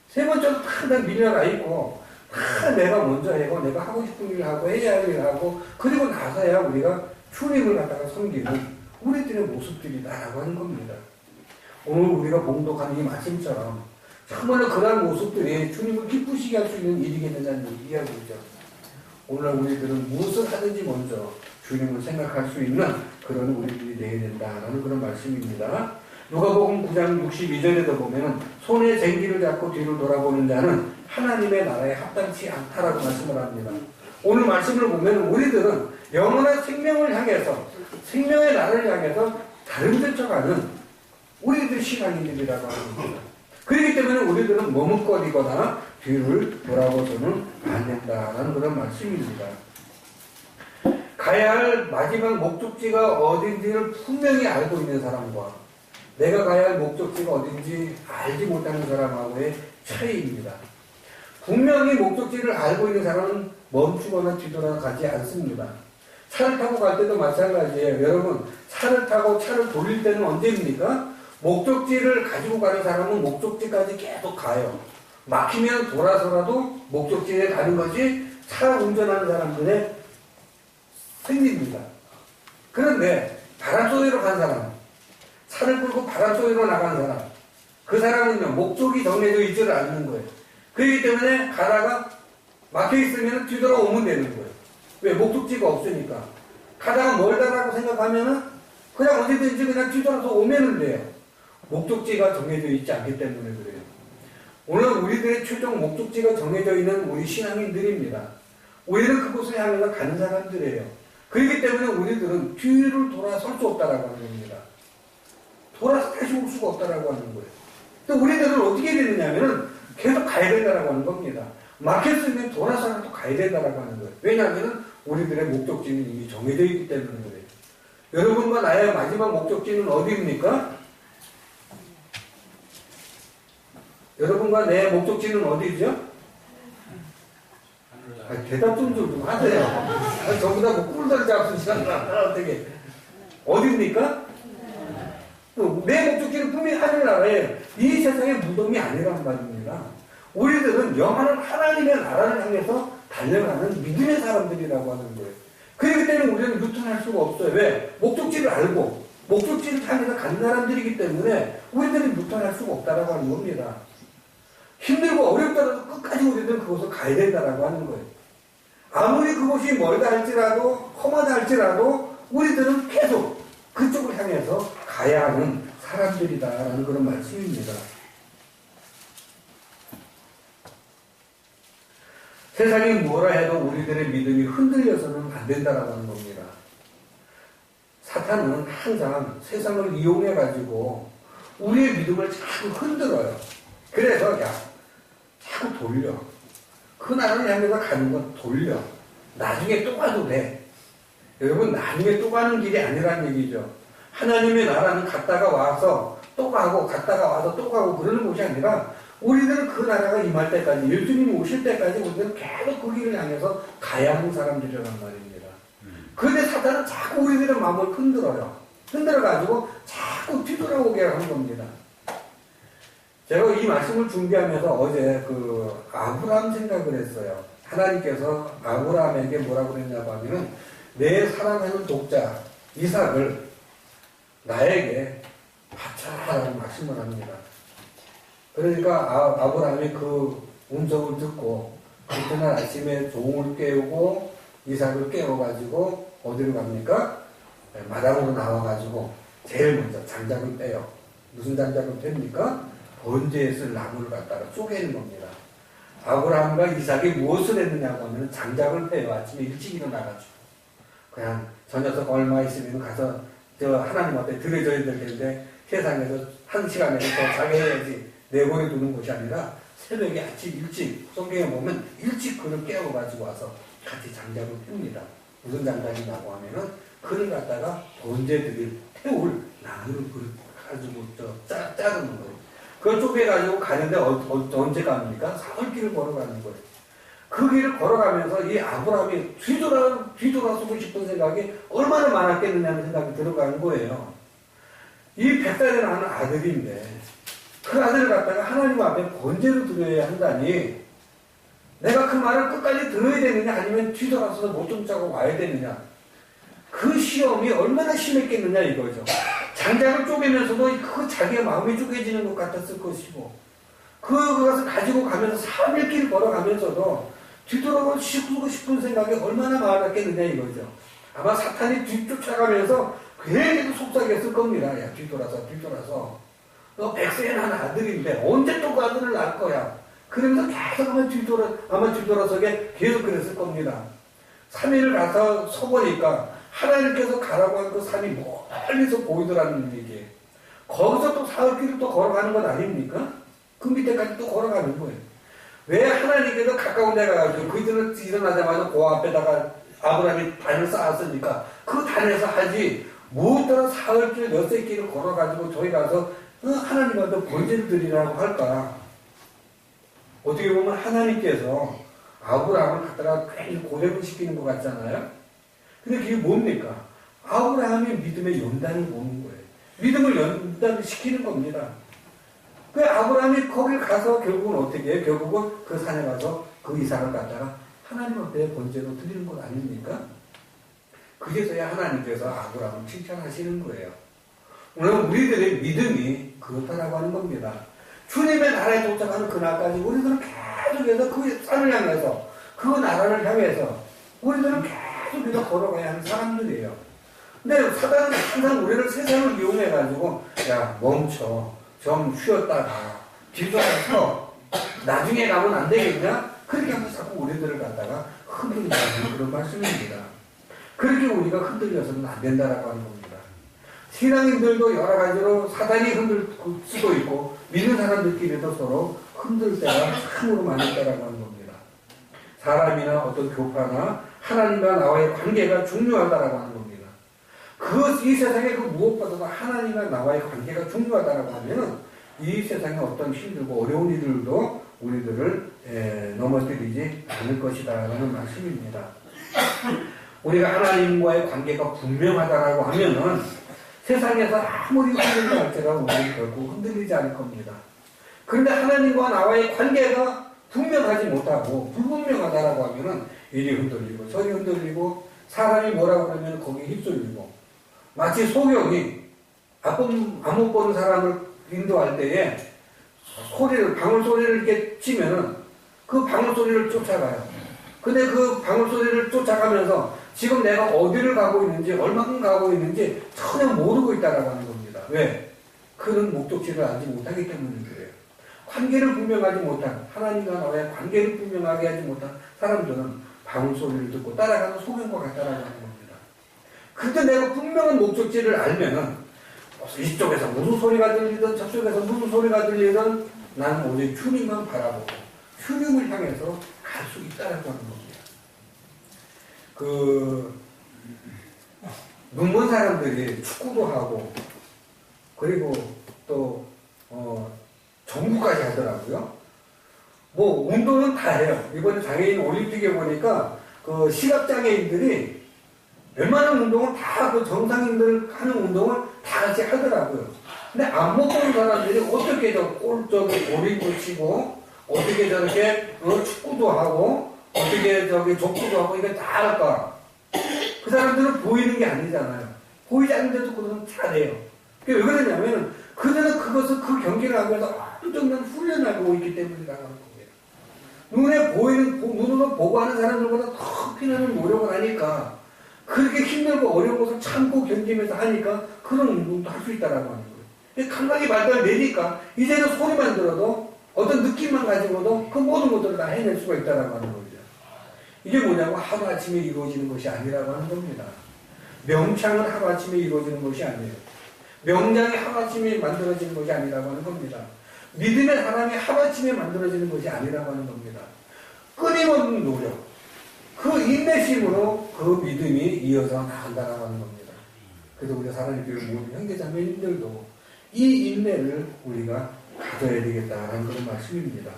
세 번째로 항상 밀려가 있고 다 내가 먼저 하고 내가 하고 싶은 일을 하고 해야 할 일을 하고 그리고 나서야 우리가 주님을 갖다가 섬기는 우리들의 모습들이다라고 하는 겁니다. 오늘 우리가 봉독하는 이 말씀처럼 정말로 그러한 모습들이 주님을 기쁘시게 할 수 있는 일이겠느냐는 이야기죠. 오늘 우리들은 무엇을 하든지 먼저 주님을 생각할 수 있는 그런 우리들이 되어야 된다라는 그런 말씀입니다. 누가복음 9장 62절에도 보면 손에 쟁기를 잡고 뒤로 돌아보는 자는 하나님의 나라에 합당치 않다라고 말씀을 합니다. 오늘 말씀을 보면 우리들은 영원한 생명을 향해서 생명의 나라를 향해서 다른 데쳐가는 우리들 신앙인들이라고 합니다. 그렇기 때문에 우리들은 머뭇거리거나 뒤를 돌아보서는 안 된다라는 그런 말씀입니다. 가야 할 마지막 목적지가 어딘지를 분명히 알고 있는 사람과 내가 가야 할 목적지가 어딘지 알지 못하는 사람하고의 차이입니다. 분명히 목적지를 알고 있는 사람은 멈추거나 뒤돌아가지 않습니다. 차를 타고 갈 때도 마찬가지예요. 여러분, 차를 타고 차를 돌릴 때는 언제입니까? 목적지를 가지고 가는 사람은 목적지까지 계속 가요. 막히면 돌아서라도 목적지에 가는 것이 차 운전하는 사람들의 생리입니다. 그런데 바람 소리로 간 사람, 차를 끌고 바람 소리로 나간 사람, 그 사람은요, 목적이 정해져 있지를 않는 거예요. 그렇기 때문에 가다가 막혀 있으면 뒤돌아오면 되는 거예요. 왜? 목적지가 없으니까. 가다가 멀다라고 생각하면은 그냥 어디든지 그냥 뒤돌아서 오면은 돼요. 목적지가 정해져 있지 않기 때문에 그래요. 오늘 우리들의 최종 목적지가 정해져 있는 우리 신앙인들입니다. 우리는 그곳을 향해서 가는 사람들이에요. 그렇기 때문에 우리들은 뒤를 돌아설 수 없다라고 하는 겁니다. 돌아서 다시 올 수가 없다라고 하는 거예요. 또 우리들은 어떻게 되느냐면은 계속 가야 된다라고 하는 겁니다. 막혔으면 돌아서라도 가야 된다라고 하는 거예요. 왜냐하면 우리들의 목적지는 이미 정해져 있기 때문에 그래요. 여러분과 나의 마지막 목적지는 어디입니까? 여러분과 내 목적지는 어디죠? 대답 좀 하세요. 저보다 뭐 꿀들 잡수시간 어떻게 어디입니까? 내 목적지는 분명히 하늘나라에 이 세상의 무덤이 아니란 말입니다. 우리들은 영원한 하나님의 나라를 향해서 달려가는 믿음의 사람들이라고 하는 거예요. 그렇기 때문에 우리는 유턴할 수가 없어요. 왜? 목적지를 알고 목적지를 향해서 가는 사람들이기 때문에 우리들은 유턴할 수가 없다라고 하는 겁니다. 힘들고 어렵더라도 끝까지 우리들은 그곳을 가야 된다라고 하는 거예요. 아무리 그곳이 멀다 할지라도 험하다 할지라도 우리들은 계속 그쪽을 향해서 가야 하는 사람들이다라는 그런 말씀입니다. 세상이 뭐라 해도 우리들의 믿음이 흔들려서는 안 된다라고 하는 겁니다. 사탄은 항상 세상을 이용해가지고 우리의 믿음을 자꾸 흔들어요. 그래서 자꾸 돌려. 그 나라를 향해서 가는 건 돌려. 나중에 또 가도 돼. 여러분, 나중에 또 가는 길이 아니란 얘기죠. 하나님의 나라는 갔다가 와서 또 가고 갔다가 와서 또 가고 그러는 곳이 아니라 우리들은 그 나라가 임할 때까지, 예수님이 오실 때까지 우리들은 계속 그 길을 향해서 가야 하는 사람들이란 말입니다. 그런데 사탄은 자꾸 우리들의 마음을 흔들어요. 흔들어가지고 자꾸 뒤돌아오게 하는 겁니다. 제가 이 말씀을 준비하면서 어제 아브라함 생각을 했어요. 하나님께서 아브라함에게 뭐라고 그랬냐고 하면은 내 사랑하는 독자 이삭을 나에게 바쳐라라고 말씀을 합니다. 그러니까 아브라함이 그 음성을 듣고 그날 아침에 종을 깨우고 이삭을 깨워가지고 어디로 갑니까? 마당으로 나와가지고 제일 먼저 장작을 빼요. 무슨 장작을 뺍니까? 번제에 쓸 나무를 갖다가 쪼개는 겁니다. 아브라함과 이삭이 무엇을 했느냐고 하면 장작을 빼요. 아침에 일찍 일어나가지고. 그냥 저 녀석 얼마 있으면 가서 하나님 앞에 드려져야 될 텐데 세상에서 한 시간에도 더 자게 해야지 내버려 두는 것이 아니라 새벽에 아침 일찍 성경에 보면 일찍 그를 깨워가지고 와서 같이 장작을 핍니다. 무슨 장작이냐고 하면은 그를 갖다가 번제드릴 태울 나무를 가지고 자르는 거예요. 그걸 쪼개가지고 가는데 언제 갑니까? 사흘길을 걸어가는 거예요. 그 길을 걸어가면서 이 아브라함이 뒤돌아서고 싶은 생각이 얼마나 많았겠느냐는 생각이 들어가는 거예요. 이 100살이 나는 아들인데 그 아들을 갖다가 하나님 앞에 번제로 드려야 한다니 내가 그 말을 끝까지 들어야 되느냐 아니면 뒤돌아서서 못 쫓아가 와야 되느냐 그 시험이 얼마나 심했겠느냐 이거죠. 장작을 쪼개면서도 그 자기의 마음이 쪼개지는 것 같았을 것이고 그것을 가지고 가면서 3일 길 걸어가면서도 뒤돌아가고 싶은 생각이 얼마나 많았겠느냐 이거죠. 아마 사탄이 뒤쫓아가면서 굉장히 속삭였을 겁니다. 야 뒤돌아서 너 100세에 난 아들인데 언제 또 그 아들을 낳을 거야. 그러면서 계속 아마 뒤돌아서게 계속 그랬을 겁니다. 3일을 가서 서보니까 하나님께서 가라고 한 그 산이 멀리서 보이더라는 얘기예요. 거기서 또 사흘길을 또 걸어가는 건 아닙니까? 그 밑에까지 또 걸어가는 거예요. 왜 하나님께서 가까운 데 가가지고 그들은 일어나자마자 그 앞에다가 아브라함이 단을 쌓았으니까 그 단에서 하지 무엇더러 사흘길 몇세 길을 걸어가지고 저희 가서 하나님한테 번제를 드리라고 할까? 어떻게 보면 하나님께서 아브라함을 갖다가 괜히 고백을 시키는 것 같잖아요. 근데 그게 뭡니까? 아브라함의 믿음의 연단을 보는 거예요. 믿음을 연단시키는 겁니다. 그 아브라함이 거길 가서 결국은 어떻게 해요? 결국은 그 산에 가서 그 이삭을 갖다가 하나님 앞에 번제로 드리는 것 아닙니까? 그제서야 하나님께서 아브라함을 칭찬하시는 거예요. 오늘 우리들의 믿음이 그렇다라고 하는 겁니다. 주님의 나라에 도착하는 그날까지 우리들은 계속해서 그 산을 향해서 그 나라를 향해서 우리들은 계속해서 걸어가야 하는 사람들이에요. 근데 사단은 항상 우리를 세상을 이용해가지고 야 멈춰 좀 쉬었다가 뒤돌아서 나중에 가면 안 되겠냐? 그렇게 하면서 자꾸 우리들을 갖다가 흔들리는 그런 말씀입니다. 그렇게 우리가 흔들려서는 안 된다라고 하는 겁니다. 신앙인들도 여러 가지로 사단이 흔들 수도 있고 믿는 사람들끼리도 서로 흔들 때가 참으로 많을 때라고 하는 겁니다. 사람이나 어떤 교파나 하나님과 나와의 관계가 중요하다라고 하는 겁니다. 이 세상에 그 무엇보다도 하나님과 나와의 관계가 중요하다라고 하면은 이 세상에 어떤 힘들고 어려운 일들도 우리들을 넘어뜨리지 않을 것이다라는 말씀입니다. 우리가 하나님과의 관계가 분명하다라고 하면은 세상에서 아무리 흔들린다 할지라도 우리는 결국 흔들리지 않을 겁니다. 그런데 하나님과 나와의 관계가 분명하지 못하고 불분명하다라고 하면은 이리 흔들리고 저리 흔들리고 사람이 뭐라고 하면 거기에 휩쓸리고 마치 소경이 안 못 보는 사람을 인도할 때에 방울 소리를 이렇게 치면은 그 방울 소리를 쫓아가요. 근데 그 방울 소리를 쫓아가면서 지금 내가 어디를 가고 있는지 얼마큼 가고 있는지 전혀 모르고 있다라고 하는 겁니다. 왜? 그런 목적지를 알지 못하기 때문에 그래요. 관계를 분명하지 못한 하나님과 나와의 관계를 분명하게 하지 못한 사람들은 방울 소리를 듣고 따라가는 소경과 같다라고 하는 겁니다. 근데 내가 분명한 목적지를 알면은 이쪽에서 무슨 소리가 들리든 저쪽에서 무슨 소리가 들리든 나는 오직 주님만 바라보고 주님을 향해서 갈 수 있다라고 하는 겁니다. 눈먼 사람들이 축구도 하고 그리고 또 정부까지 하더라고요. 뭐 운동은 다 해요. 이번에 장애인 올림픽에 보니까 그 시각장애인들이 웬만한 운동은 다 그 정상인들 하는 운동을 다 같이 하더라고요. 근데 안 못 보는 사람들이 어떻게 볼링도 치고 어떻게 저렇게 축구도 하고 어떻게 족구도 하고 이거 다 할까? 그 사람들은 보이는 게 아니잖아요. 보이지 않는데도 그들은 잘해요. 왜 그러냐면 그들은 그 경기를 하면서 엄청난 훈련을 하고 있기 때문이라고 하는 겁니다. 눈으로 보고 하는 사람들보다 더 피나는 노력을 하니까 그렇게 힘들고 어려운 것을 참고 견디면서 하니까 그런 운동도 할 수 있다라고 하는 거예요. 감각이 발달되니까 이제는 소리만 들어도 어떤 느낌만 가지고도 그 모든 것들을 다 해낼 수가 있다라고 하는 거죠. 이게 뭐냐고 하루아침에 이루어지는 것이 아니라고 하는 겁니다. 명창은 하루아침에 이루어지는 것이 아니에요. 명장이 하루아침에 만들어지는 것이 아니라고 하는 겁니다. 믿음의 사람이 하루아침에 만들어지는 것이 아니라고 하는 겁니다. 끊임없는 노력, 그 인내심으로 그 믿음이 이어서 나간다라고 하는 겁니다. 그래서 우리 하나님께 모든 형제자매님들도 이 인내를 우리가 가져야 되겠다라는 그런 말씀입니다.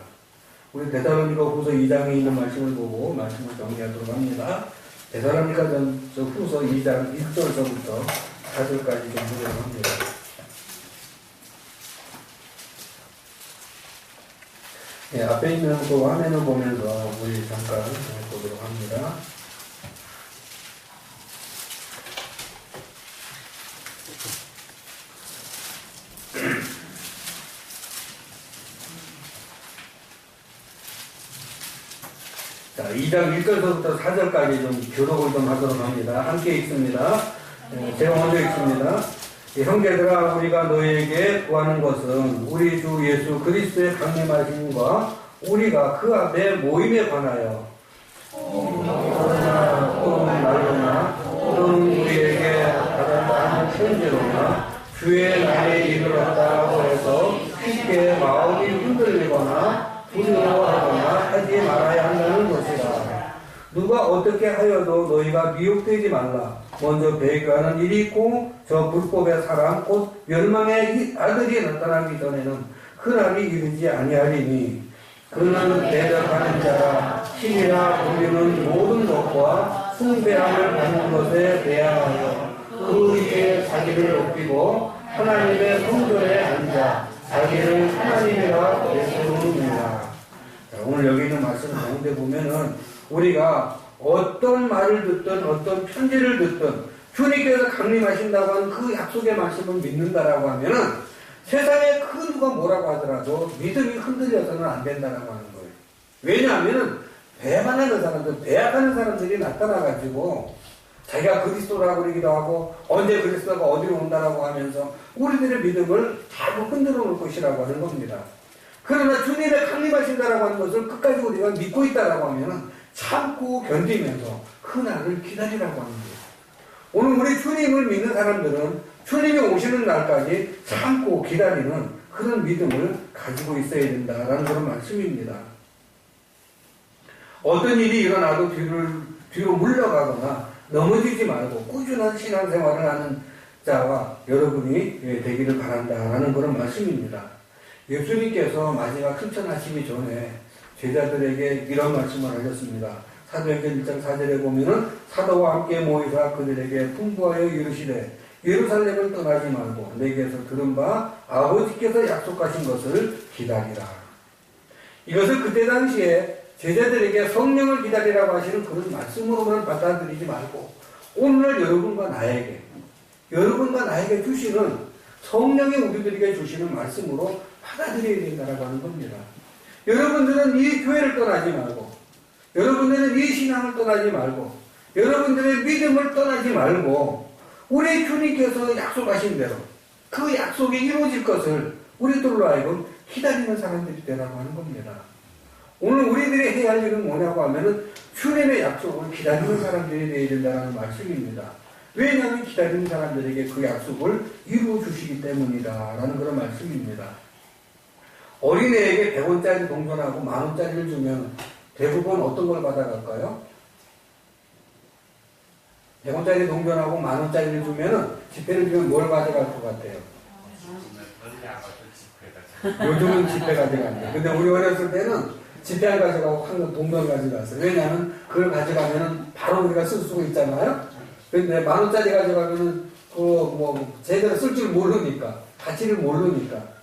우리 데살로니가 후서 2장에 있는 말씀을 보고 말씀을 정리하도록 합니다. 데살로니가 후서 2장 1절서부터 4절까지 좀 보도록 합니다. 네, 앞에 있는 그 화면을 보면서 우리 잠깐 보도록 합니다. 자, 2장 1절부터 4절까지 좀 교독을 좀 하도록 합니다. 함께 읽습니다. 제가 먼저 읽습니다. 형제들아, 우리가 너희에게 구하는 것은 우리 주 예수 그리스도의 강림하심과 우리가 그 앞에 모임에 관하여 말로나 또는 우리에게 받았다 하는 편지로나 주의 날에 이르렀다고 해서 쉽게 마음이 흔들리거나 두려워하거나 하지 말아야 한다는 것이라. 누가 어떻게 하여도 너희가 미혹되지 말라. 먼저 배교하는 일이 있고 저 불법의 사람 곧 멸망의 아들이 나타나기 전에는 그 날이 이르지 아니하리니 그는 대적하는 자라 신이라 불리는 모든 것과 숭배함을 받는 것에 대하여 그 위에 자기를 높이고 하나님의 성전에 앉아 자기를 하나님이라 내세우느니라. 오늘 여기 있는 말씀 가운데 보면은 우리가 어떤 말을 듣든 어떤 편지를 듣든 주님께서 강림하신다고 하는 그 약속의 말씀을 믿는다라고 하면은 세상에 그 누가 뭐라고 하더라도 믿음이 흔들려서는 안 된다라고 하는 거예요. 왜냐하면은 배반하는 사람들, 배약하는 사람들이 나타나가지고 자기가 그리스도라고 그러기도 하고 언제 그리스도가 어디로 온다라고 하면서 우리들의 믿음을 자꾸 흔들어 놓을 것이라고 하는 겁니다. 그러나 주님의 강림하신다라고 하는 것을 끝까지 우리가 믿고 있다라고 하면은 참고 견디면서 그 날을 기다리라고 하는 거예요. 오늘 우리 주님을 믿는 사람들은 주님이 오시는 날까지 참고 기다리는 그런 믿음을 가지고 있어야 된다라는 그런 말씀입니다. 어떤 일이 일어나도 뒤로 물러가거나 넘어지지 말고 꾸준한 신앙생활을 하는 자와 여러분이 되기를 바란다라는 그런 말씀입니다. 예수님께서 마지막 승천하시기 전에 제자들에게 이런 말씀을 하셨습니다. 사도행전 1장 4절에 보면은 사도와 함께 모이사 그들에게 풍부하여 이르시되 예루살렘을 떠나지 말고 내게서 들은 바 아버지께서 약속하신 것을 기다리라. 이것을 그때 당시에 제자들에게 성령을 기다리라고 하시는 그런 말씀으로만 받아들이지 말고 오늘 여러분과 나에게 주시는 성령이 우리들에게 주시는 말씀으로 받아들여야 된다고 하는 겁니다. 여러분들은 이 교회를 떠나지 말고 여러분들은 이 신앙을 떠나지 말고 여러분들의 믿음을 떠나지 말고 우리 주님께서 약속하신 대로 그 약속이 이루어질 것을 우리들로 하여금 기다리는 사람들이 되라고 하는 겁니다. 오늘 우리들이 해야 할 일은 뭐냐고 하면은 주님의 약속을 기다리는 사람들이 되어야 된다는 말씀입니다. 왜냐하면 기다리는 사람들에게 그 약속을 이루어 주시기 때문이다라는 그런 말씀입니다. 어린애에게 100원짜리 동전하고 10,000원짜리를 주면 대부분 어떤 걸 받아갈까요? 100원짜리 동전하고 10,000원짜리를 주면은 지폐를 주면 뭘 가져갈 것 같아요? 요즘은 지폐 가져간다. 근데 우리 어렸을 때는 지폐 안 가져가고 항상 동전 가져갔어요. 왜냐하면 그걸 가져가면은 바로 우리가 쓸 수가 있잖아요. 근데 10,000원짜리 가져가면은 제대로 쓸 줄 모르니까 가치를 모르니까.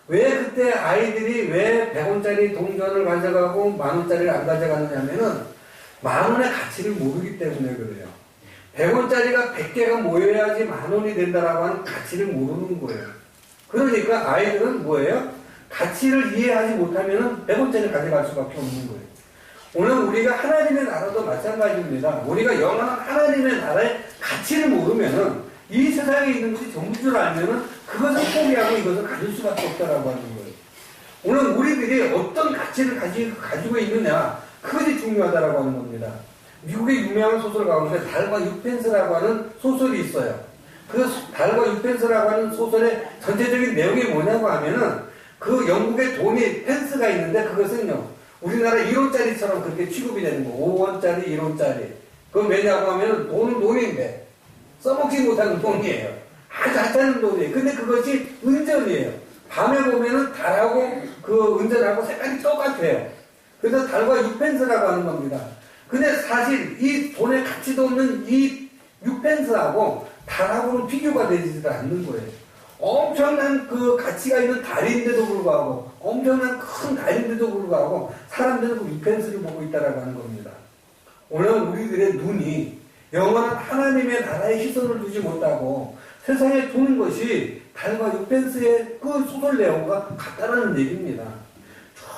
왜 그때 아이들이 왜 100원짜리 동전을 가져가고 10,000원짜리를 안 가져가느냐면은 10,000원의 가치를 모르기 때문에 그래요. 100원짜리가 100개가 모여야지 10,000원이 된다라고 하는 가치를 모르는 거예요. 그러니까 아이들은 뭐예요? 가치를 이해하지 못하면 100원짜리 가져갈 수밖에 없는 거예요. 오늘 우리가 하나님의 나라도 마찬가지입니다. 우리가 영원한 하나님의 나라의 가치를 모르면은 이 세상에 있는 것이 전부 줄 알면은 그것을 포기하고 이것을 가질 수밖에 없다라고 하는 거예요. 오늘 우리들이 어떤 가치를 가지고 있느냐 그것이 중요하다라고 하는 겁니다. 미국의 유명한 소설 가운데 달과 6펜스라고 하는 소설이 있어요. 그 달과 6펜스라고 하는 소설의 전체적인 내용이 뭐냐고 하면은 그 영국의 돈이 펜스가 있는데 그것은요 우리나라 1원짜리처럼 그렇게 취급이 되는 거 5원짜리 1원짜리 그건 왜냐고 하면은 돈은 돈인데 써먹지 못하는 돈이에요. 아주 하찮은 돈이에요. 근데 그것이 은전이에요. 밤에 보면은 달하고 그 은전하고 색깔이 똑같아요. 그래서 달과 6펜스라고 하는 겁니다. 근데 사실 이 돈의 가치도 없는 이 6펜스하고 달하고는 비교가 되지도 않는 거예요. 엄청난 그 가치가 있는 달인데도 불구하고 엄청난 큰 달인데도 불구하고 사람들은 그 6펜스를 보고 있다라고 하는 겁니다. 오늘 우리들의 눈이 영원한 하나님의 나라에 시선을 두지 못하고 세상에 두는 것이 달과 6펜스의 그 소설 내용과 같다라는 얘기입니다.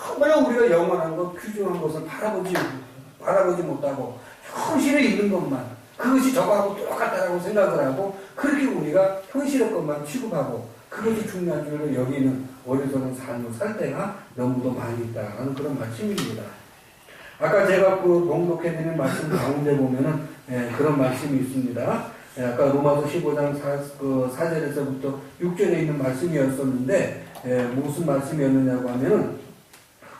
정말 우리가 영원한 것, 귀중한 것을 바라보지 못하고 현실에 있는 것만 그것이 저거하고 똑같다라고 생각을 하고 그렇게 우리가 현실의 것만 취급하고 그것이 중요한 줄로 여기는 어리석은 삶을 살 때가 너무도 많이 있다라는 그런 말씀입니다. 아까 제가 그 봉독해드린 말씀 가운데 보면은 그런 말씀이 있습니다. 아까 로마서 15장 4절에서부터 6절에 있는 말씀이었었는데 무슨 말씀이었느냐고 하면은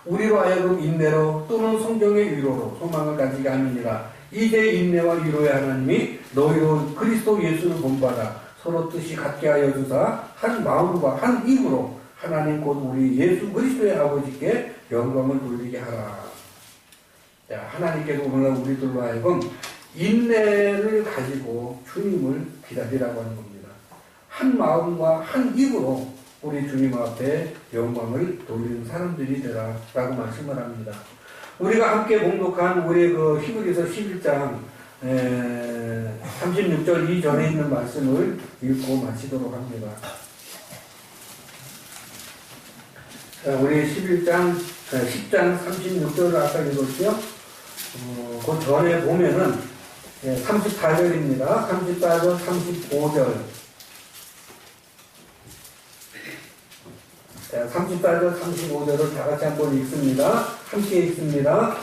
우리로 하여금 인내로 또는 성경의 위로로 소망을 가지게 함이니라. 이제 인내와 위로의 하나님이 너희로 그리스도 예수를 본받아 서로 뜻이 같게 하여 주사 한 마음과 한 입으로 하나님 곧 우리 예수 그리스도의 아버지께 영광을 돌리게 하라. 자, 하나님께서 오늘 우리들로 하여금 인내를 가지고 주님을 기다리라고 하는 겁니다. 한 마음과 한 입으로 우리 주님 앞에 영광을 돌리는 사람들이 되라 라고 말씀을 합니다. 우리가 함께 봉독한 우리 그 히브리서 11장 36절 이전에 있는 말씀을 읽고 마치도록 합니다. 우리 10장 36절을 아까 읽었죠? 그 전에 보면은 34절입니다. 34절, 35절. 34절, 35절을 다 같이 한번 읽습니다. 함께 읽습니다.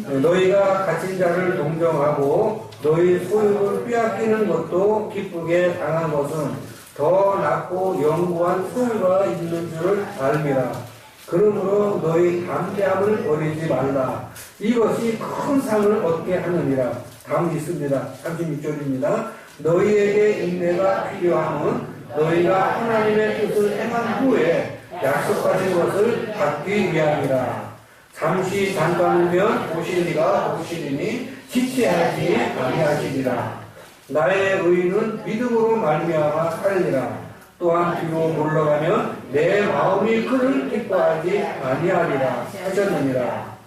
너희가 갇힌 자를 동정하고 너희 소유를 빼앗기는 것도 기쁘게 당한 것은 더 낫고 영구한 소유가 있는 줄을 알미라. 그러므로 너희 담대함을 버리지 말라. 이것이 큰 상을 얻게 하느니라. 다음 있습니다. 36절입니다. 너희에게 인내가 필요함은 너희가 하나님의 뜻을 행한 후에 약속하신 것을 받기 위함이라. 잠시 잠깐이면 보시리가 보시리니 지체하지 아니하시리라. 나의 의인은 믿음으로 말미암아 살리라. 또한 뒤로 물러가면 내 마음이 그를 기뻐하지 아니하리라 하셨느니라.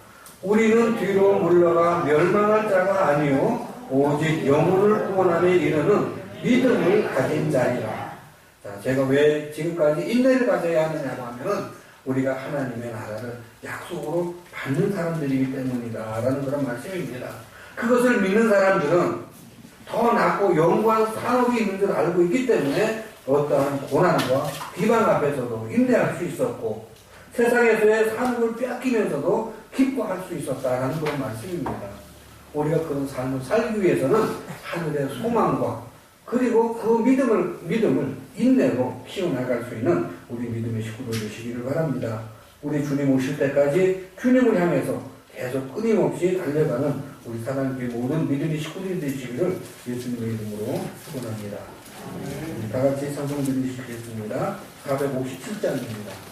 우리는 뒤로 물러가 멸망할 자가 아니요 오직 영혼을 구원함에 이르는 믿음을 가진 자이라. 자, 제가 왜 지금까지 인내를 가져야 하느냐고 하면은 우리가 하나님의 나라를 약속으로 받는 사람들이기 때문이다 라는 그런 말씀입니다. 그것을 믿는 사람들은 더 낫고 영광 산업이 있는 줄 알고 있기 때문에 어떠한 고난과 비방 앞에서도 인내할 수 있었고 세상에서의 산업을 빼앗기면서도 기뻐할 수 있었다라는 그런 말씀입니다. 우리가 그런 삶을 살기 위해서는 하늘의 소망과 그리고 그 믿음을 인내로 키워나갈 수 있는 우리 믿음의 식구들 되시기를 바랍니다. 우리 주님 오실 때까지 주님을 향해서 계속 끊임없이 달려가는 우리 사랑교회 모든 믿음의 식구들이 되시기를 예수님의 이름으로 축원합니다. 다 같이 찬송 드리시겠습니다. 457장입니다.